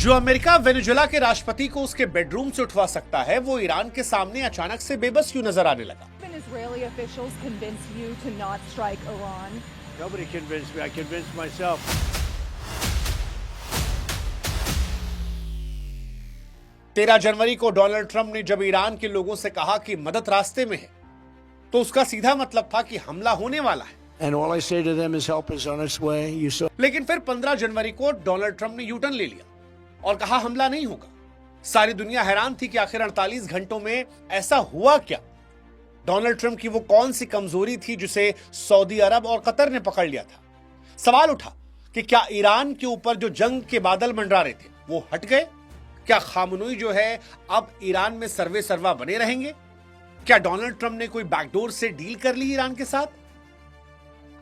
जो America Venezuela के राष्ट्रपति को उसके बेडरूम से उठवा सकता है, वो ईरान के सामने अचानक से बेबस क्यों नजर आने लगा? Israeli officials convinced you to not strike Iran? Nobody convinced me. I convinced myself. 13 जनवरी को डोनाल्ड ट्रंप ने जब ईरान के लोगों से कहा कि मदद रास्ते में है, तो उसका सीधा मतलब था कि हमला होने वाला है। And all I say to them is help is on its way. You saw. लेकिन फिर 15 जनवरी को डोनाल्ड ट्रंप ने यूटर्न ले लिया और कहा हमला नहीं होगा। सारी दुनिया हैरान थी कि आखिर 48 घंटों में ऐसा हुआ क्या। डोनाल्ड ट्रंप की वो कौन सी कमजोरी थी जिसे सऊदी अरब और कतर ने पकड़ लिया था। सवाल उठा कि क्या ईरान के ऊपर जो जंग के बादल मंडरा रहे थे वो हट गए? क्या खामनोई जो है अब ईरान में सर्वे सर्वा बने रहेंगे? क्या डोनाल्ड ट्रंप ने कोई बैकडोर से डील कर ली ईरान के साथ?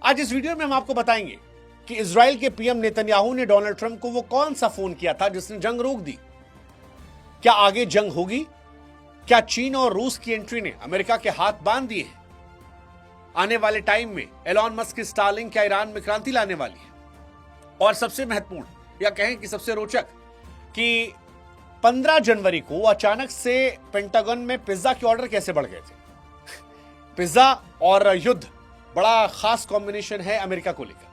आज इस वीडियो में हम आपको बताएंगे कि इजराइल के पीएम नेतन्याहू ने डोनाल्ड ट्रंप को वो कौन सा फोन किया था जिसने जंग रोक दी। क्या आगे जंग होगी? क्या चीन और रूस की एंट्री ने अमेरिका के हाथ बांध दिए हैं? आने वाले टाइम में एलॉन मस्क की स्टारलिंक क्या ईरान में क्रांति लाने वाली है? और सबसे महत्वपूर्ण या कहें कि सबसे रोचक कि 15 जनवरी को अचानक से पेंटागन में पिज्जा के ऑर्डर कैसे बढ़ गए थे। पिज्जा और युद्ध बड़ा खास कॉम्बिनेशन है अमेरिका को लेकर।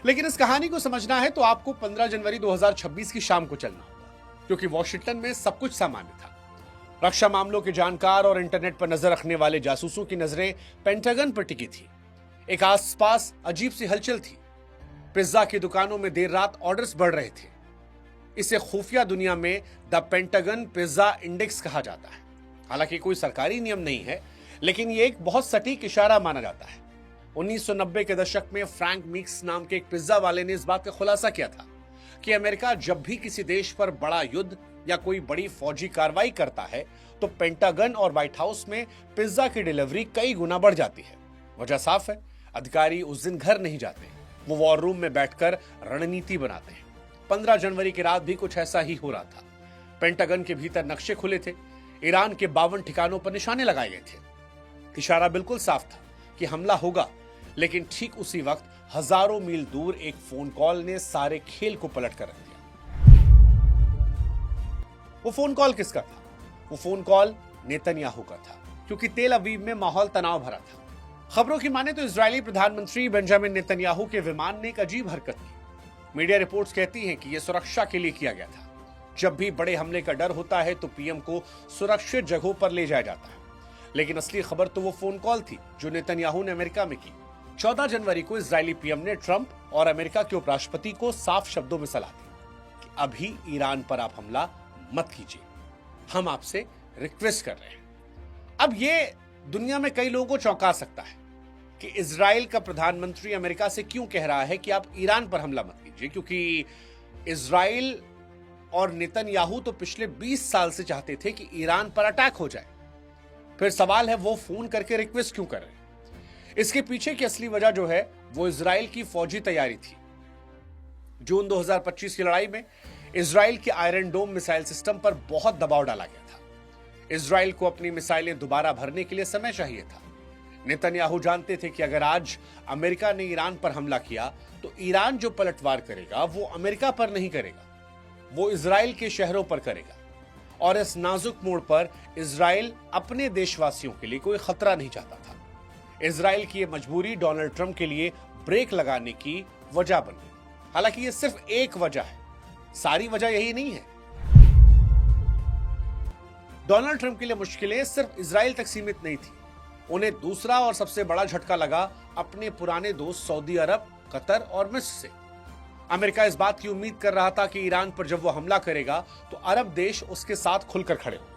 लेकिन इस कहानी को समझना है तो आपको 15 जनवरी 2026 की शाम को चलना होगा, क्योंकि वॉशिंगटन में सब कुछ सामान्य था। रक्षा मामलों के जानकार और इंटरनेट पर नजर रखने वाले जासूसों की नजरें पेंटागन पर टिकी थी। एक आसपास अजीब सी हलचल थी। पिज्जा की दुकानों में देर रात ऑर्डर्स बढ़ रहे थे। इसे खुफिया दुनिया में द पेंटागन पिज्जा इंडेक्स कहा जाता है। हालांकि कोई सरकारी नियम नहीं है, लेकिन यह एक बहुत सटीक इशारा माना जाता है। 1990 के दशक में फ्रैंक मीक्स नाम के एक पिज्जा वाले ने इस बात का खुलासा किया था कि अमेरिका जब भी किसी देश पर बड़ा युद्ध या कोई बड़ी फौजी कार्रवाई करता है तो पेंटागन और व्हाइट हाउस में पिज्जा की डिलीवरी कई गुना बढ़ जाती है। वजह साफ है, अधिकारी उस दिन घर नहीं जाते, वो वॉर रूम में बैठकर रणनीति बनाते हैं। 15 जनवरी की रात भी कुछ ऐसा ही हो रहा था। पेंटागन के भीतर नक्शे खुले थे, ईरान के 52 ठिकानों पर निशाने लगाए गए थे। इशारा बिल्कुल साफ था कि हमला होगा, लेकिन ठीक उसी वक्त हजारों मील दूर एक फोन कॉल ने सारे खेल को पलट कर रख दिया। वो फोन कॉल किसका था? वो फोन कॉल नेतन्याहू का था, क्योंकि तेल अवीव में माहौल तनाव भरा था। खबरों की माने तो इजरायली प्रधानमंत्री बेंजामिन नेतन्याहू के विमान ने एक अजीब हरकत की। मीडिया रिपोर्ट्स कहती हैं कि यह सुरक्षा के लिए किया गया था। जब भी बड़े हमले का डर होता है तो पीएम को सुरक्षित जगहों पर ले जाया जाता है, लेकिन असली खबर तो वो फोन कॉल थी जो नेतन्याहू ने अमेरिका में की। 14 जनवरी को इजरायली पीएम ने ट्रंप और अमेरिका के उपराष्ट्रपति को साफ शब्दों में सलाह दी कि अभी ईरान पर आप हमला मत कीजिए, हम आपसे रिक्वेस्ट कर रहे हैं। अब ये दुनिया में कई लोगों को चौंका सकता है कि इजराइल का प्रधानमंत्री अमेरिका से क्यों कह रहा है कि आप ईरान पर हमला मत कीजिए, क्योंकि इजराइल और नेतन्याहू तो पिछले 20 साल से चाहते थे कि ईरान पर अटैक हो जाए। फिर सवाल है वो फोन करके रिक्वेस्ट क्यों कर रहे हैं? इसके पीछे की असली वजह जो है वो इजराइल की फौजी तैयारी थी। जून 2025 की लड़ाई में इजराइल के आयरन डोम मिसाइल सिस्टम पर बहुत दबाव डाला गया था। इजराइल को अपनी मिसाइलें दोबारा भरने के लिए समय चाहिए था। नेतन्याहू जानते थे कि अगर आज अमेरिका ने ईरान पर हमला किया तो ईरान जो पलटवार करेगा वो अमेरिका पर नहीं करेगा, वो इजराइल के शहरों पर करेगा। और इस नाजुक मोड़ पर इजराइल अपने देशवासियों के लिए कोई खतरा नहीं चाहता था। इजराइल की यह मजबूरी डोनाल्ड ट्रंप के लिए ब्रेक लगाने की वजह बन गई। हालांकि यह सिर्फ एक वजह है, सारी वजह यही नहीं है। डोनाल्ड ट्रंप के लिए मुश्किलें सिर्फ इजराइल तक सीमित नहीं थी। उन्हें दूसरा और सबसे बड़ा झटका लगा अपने पुराने दोस्त सऊदी अरब, कतर और मिस्र से। अमेरिका इस बात की उम्मीद कर रहा था कि ईरान पर जब वो हमला करेगा तो अरब देश उसके साथ खुलकर खड़े होंगे।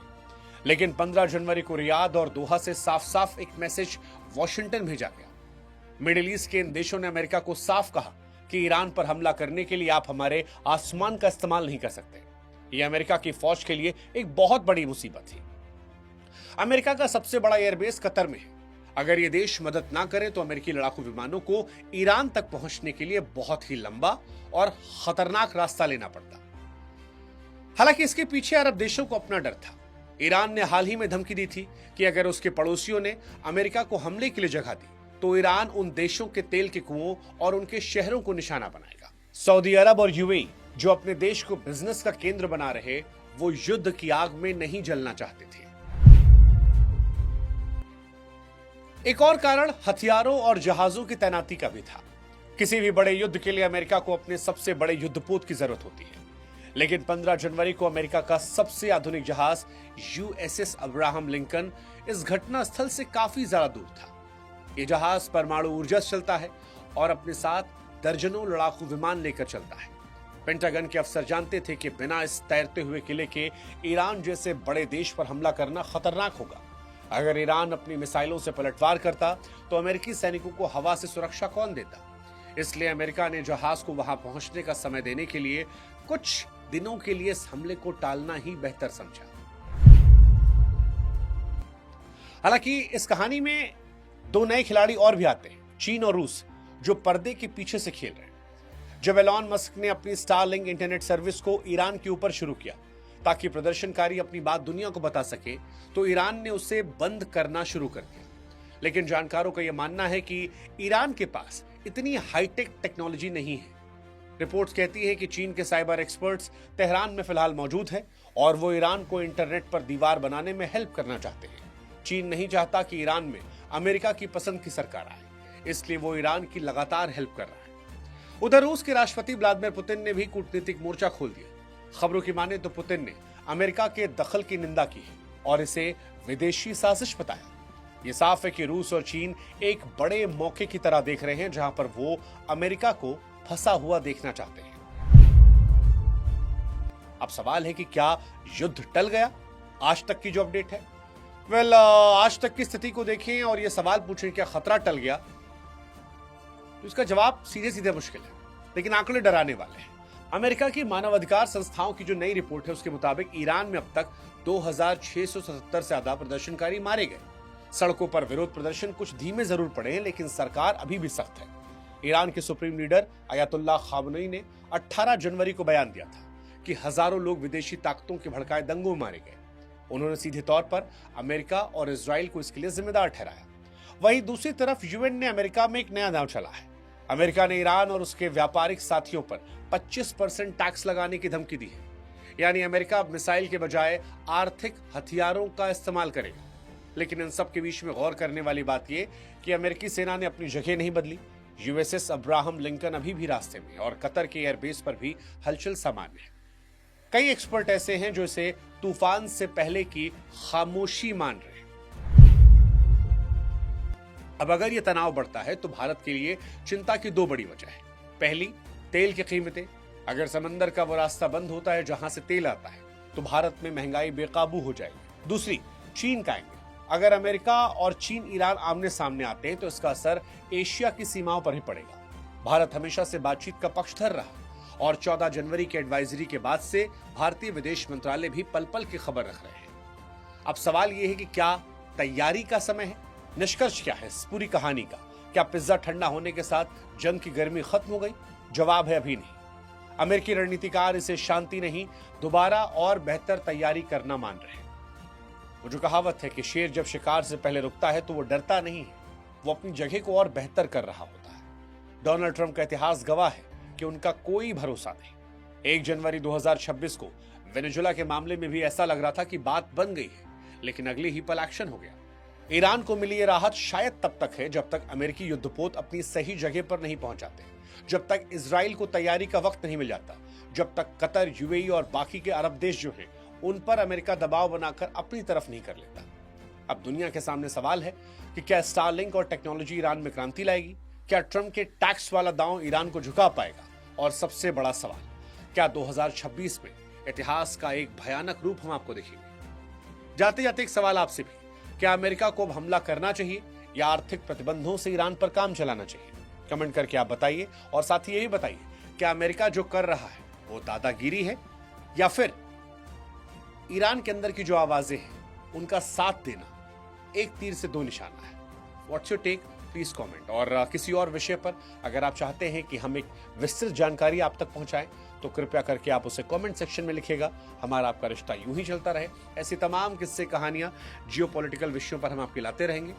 लेकिन 15 जनवरी को रियाद और दोहा से साफ साफ एक मैसेज वॉशिंगटन भेजा गया। मिडिल ईस्ट के इन देशों ने अमेरिका को साफ कहा कि ईरान पर हमला करने के लिए आप हमारे आसमान का इस्तेमाल नहीं कर सकते। यह अमेरिका की फौज के लिए एक बहुत बड़ी मुसीबत थी। अमेरिका का सबसे बड़ा एयरबेस कतर में है। अगर ये देश मदद ना करे तो अमेरिकी लड़ाकू विमानों को ईरान तक पहुंचने के लिए बहुत ही लंबा और खतरनाक रास्ता लेना पड़ता। हालांकि इसके पीछे अरब देशों को अपना डर था। ईरान ने हाल ही में धमकी दी थी कि अगर उसके पड़ोसियों ने अमेरिका को हमले के लिए जगह दी तो ईरान उन देशों के तेल के कुओं और उनके शहरों को निशाना बनाएगा। सऊदी अरब और यूएई जो अपने देश को बिजनेस का केंद्र बना रहे, वो युद्ध की आग में नहीं जलना चाहते थे। एक और कारण हथियारों और जहाजों की तैनाती का भी था। किसी भी बड़े युद्ध के लिए अमेरिका को अपने सबसे बड़े युद्धपोत की जरूरत होती है, लेकिन 15 जनवरी को अमेरिका का सबसे आधुनिक जहाज यूएसएस अब्राहम लिंकन इस घटना स्थल से काफी ज्यादा दूर था। यह जहाज परमाणु ऊर्जा से चलता है और अपने साथ दर्जनों लड़ाकू विमान लेकर चलता है। पेंटागन के अफसर जानते थे कि बिना इस तैरते हुए किले के ईरान जैसे बड़े देश पर हमला करना खतरनाक होगा। अगर ईरान अपनी मिसाइलों से पलटवार करता तो अमेरिकी सैनिकों को हवा से सुरक्षा कौन देता? इसलिए अमेरिका ने जहाज को वहां पहुंचने का समय देने के लिए कुछ दिनों के लिए इस हमले को टालना ही बेहतर समझा। हालांकि इस कहानी में दो नए खिलाड़ी और भी आते हैं, चीन और रूस, जो पर्दे के पीछे से खेल रहे हैं। जब एलॉन मस्क ने अपनी स्टारलिंक इंटरनेट सर्विस को ईरान के ऊपर शुरू किया ताकि प्रदर्शनकारी अपनी बात दुनिया को बता सके, तो ईरान ने उसे बंद करना शुरू कर दिया। लेकिन जानकारों का यह मानना है कि ईरान के पास इतनी हाईटेक टेक्नोलॉजी नहीं है। रिपोर्ट्स कहती है कि चीन के साइबर एक्सपर्ट्स तेहरान में फिलहाल मौजूद हैं और वो ईरान को इंटरनेट पर दीवार बनाने में हेल्प करना चाहते हैं। चीन नहीं चाहता कि ईरान में अमेरिका की पसंद की सरकार आए, इसलिए वो ईरान की लगातार हेल्प कर रहा है। उधर रूस के राष्ट्रपति व्लादिमीर पुतिन ने भी कूटनीतिक मोर्चा खोल दिया। खबरों की माने तो पुतिन ने अमेरिका के दखल की निंदा की है और इसे विदेशी साजिश बताया। ये साफ है कि रूस और चीन एक बड़े मौके की तरह देख रहे हैं जहां पर वो अमेरिका को फंसा हुआ देखना चाहते हैं। अब सवाल है कि क्या युद्ध टल गया? आज तक की जो अपडेट है, आज तक की स्थिति को देखें और ये सवाल पूछें क्या खतरा टल गया, तो इसका जवाब सीधे सीधे मुश्किल है, लेकिन आंकड़े डराने वाले हैं। अमेरिका की मानवाधिकार संस्थाओं की जो नई रिपोर्ट है उसके मुताबिक ईरान में अब तक 2677 से ज्यादा प्रदर्शनकारी मारे गए। सड़कों पर विरोध प्रदर्शन कुछ धीमे जरूर पड़े हैं, लेकिन सरकार अभी भी सख्त है। ईरान के सुप्रीम लीडर अयातुल्लाह खामनेई ने 18 जनवरी को बयान दिया था कि हजारों लोग विदेशी ताकतों के भड़काए दंगों में मारे गए। उन्होंने सीधे तौर पर अमेरिका और इजराइल को इसके लिए जिम्मेदार ठहराया। वहीं दूसरी तरफ यूएन ने अमेरिका में एक नया दांव चला है। अमेरिका ने ईरान और उसके व्यापारिक साथियों पर 25% टैक्स लगाने की धमकी दी है। यानी अमेरिका अब मिसाइल के बजाय आर्थिक हथियारों का इस्तेमाल करेगा। लेकिन इन सब के बीच में गौर करने वाली बात यह कि अमेरिकी सेना ने अपनी जगह नहीं बदली। यूएसएस अब्राहम लिंकन अभी भी रास्ते में और कतर के एयरबेस पर भी हलचल सामान्य है। कई एक्सपर्ट ऐसे हैं जो इसे तूफान से पहले की खामोशी मान रहे हैं। अब अगर यह तनाव बढ़ता है तो भारत के लिए चिंता की दो बड़ी वजह है। पहली, तेल की कीमतें। अगर समंदर का वो रास्ता बंद होता है जहां से तेल आता है तो भारत में महंगाई बेकाबू हो जाएगी। दूसरी, चीन का एंगल। अगर अमेरिका और चीन ईरान आमने सामने आते हैं तो इसका असर एशिया की सीमाओं पर ही पड़ेगा। भारत हमेशा से बातचीत का पक्षधर रहा और 14 जनवरी के एडवाइजरी के बाद से भारतीय विदेश मंत्रालय भी पल पल की खबर रख रहे हैं। अब सवाल यह है कि क्या तैयारी का समय है? निष्कर्ष क्या है इस पूरी कहानी का? क्या पिज्जा ठंडा होने के साथ जंग की गर्मी खत्म हो गई? जवाब है अभी नहीं। अमेरिकी रणनीतिकार इसे शांति नहीं, दोबारा और बेहतर तैयारी करना मान रहे हैं। वो जो कहावत है कि शेर जब शिकार से पहले रुकता है तो वो डरता नहीं है, वो अपनी जगह को और बेहतर कर रहा होता है। डोनाल्ड ट्रंप का इतिहास गवाह है कि उनका कोई भरोसा नहीं। 1 जनवरी 2026 को वेनेजुएला के मामले में भी ऐसा लग रहा था कि बात बन गई है, लेकिन अगले ही पल एक्शन हो गया। ईरान को मिली ये राहत शायद तब तक है जब तक अमेरिकी युद्धपोत अपनी सही जगह पर नहीं पहुंच जाते, जब तक इजराइल को तैयारी का वक्त नहीं मिल जाता, जब तक कतर, यूएई और बाकी के अरब देश जो हैं उन पर अमेरिका दबाव बनाकर अपनी तरफ नहीं कर लेता। अब दुनिया के सामने सवाल है कि क्या स्टारलिंक और टेक्नोलॉजी ईरान में क्रांति लाएगी? क्या ट्रंप के टैक्स वाला दांव ईरान को झुका पाएगा? और सबसे बड़ा सवाल, क्या 2026 में इतिहास का एक भयानक रूप हम आपको देखेंगे? जाते जाते एक सवाल आपसे भी, क्या अमेरिका को अब हमला करना चाहिए या आर्थिक प्रतिबंधों से ईरान पर काम चलाना चाहिए? कमेंट करके आप बताइए और साथ ही यही बताइए, क्या अमेरिका जो कर रहा है वो दादागिरी है या फिर ईरान के अंदर की जो आवाजें हैं उनका साथ देना एक तीर से दो निशाना है? What's your take? Please comment. और किसी और विषय पर अगर आप चाहते हैं कि हम एक विस्तृत जानकारी आप तक पहुंचाएं तो कृपया करके आप उसे कमेंट सेक्शन में लिखिएगा। हमारा आपका रिश्ता यूं ही चलता रहे। ऐसी तमाम किस्से, कहानियां, जियोपॉलिटिकल विषयों पर हम आपके लाते रहेंगे।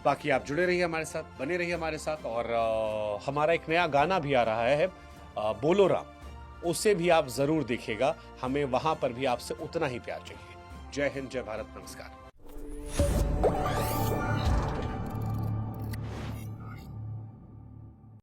बाकी आप जुड़े रहिए हमारे साथ, बने रहिए हमारे साथ। और हमारा एक नया गाना भी आ रहा है बोलो राम, उसे भी आप जरूर देखिएगा। हमें वहां पर भी आपसे उतना ही प्यार चाहिए। जय हिंद, जय भारत, नमस्कार।